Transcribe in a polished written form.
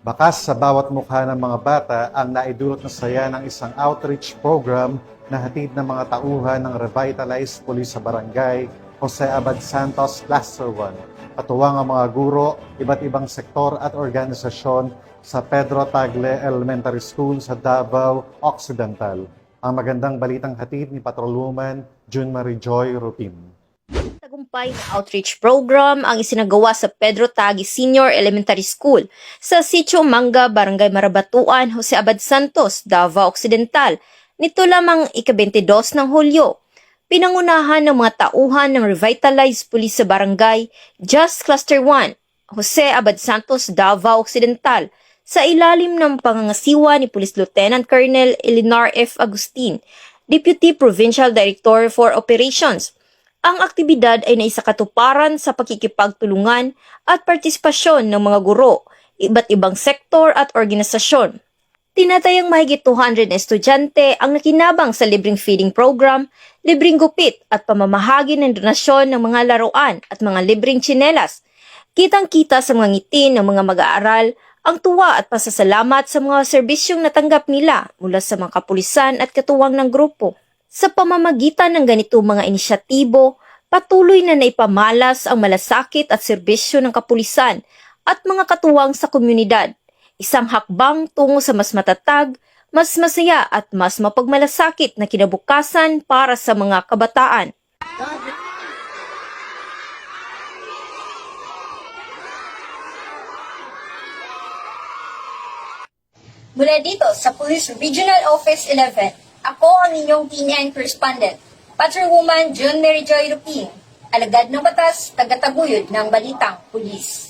Bakas sa bawat mukha ng mga bata ang naidulot na saya ng isang outreach program na hatid ng mga tauhan ng Revitalized Police sa Barangay Jose Abad Santos, Cluster 1. Katuwang ang mga guro, iba't ibang sektor at organisasyon sa Pedro Tagle Elementary School sa Davao Occidental. Ang magandang balitang hatid ni Patrolwoman June Marie Joy Rupin. Tagumpay na outreach program ang isinagawa sa Pedro Tagle Senior Elementary School sa Sitio Manga, Barangay Marabatuan, Jose Abad Santos, Davao Occidental, nito lamang ika-22 ng Hulyo. Pinangunahan ng mga tauhan ng Revitalized Police sa Barangay Just Cluster 1, Jose Abad Santos, Davao Occidental, sa ilalim ng pangangasiwa ni Police Lieutenant Colonel Elinar F. Agustin, Deputy Provincial Director for Operations. Ang aktibidad ay naisakatuparan sa pakikipagtulungan at partisipasyon ng mga guro, iba't ibang sektor at organisasyon. Tinatayang mahigit 200 na estudyante ang nakinabang sa libreng feeding program, libreng gupit at pamamahagi ng donasyon ng mga laruan at mga libreng tsinelas. Kitang-kita sa mga ngiti ng mga mag-aaral ang tuwa at pasasalamat sa mga serbisyong natanggap nila mula sa mga kapulisan at katuwang ng grupo. Sa pamamagitan ng ganitong mga inisyatibo, patuloy na naipamalas ang malasakit at serbisyo ng kapulisan at mga katuwang sa komunidad. Isang hakbang tungo sa mas matatag, mas masaya at mas mapagmalasakit na kinabukasan para sa mga kabataan. Mula dito sa Police Regional Office 11, ako ang inyong PNN correspondent, Patrolwoman June Mary Joy Rupin, alagad ng batas, tagataguyod ng balitang pulis.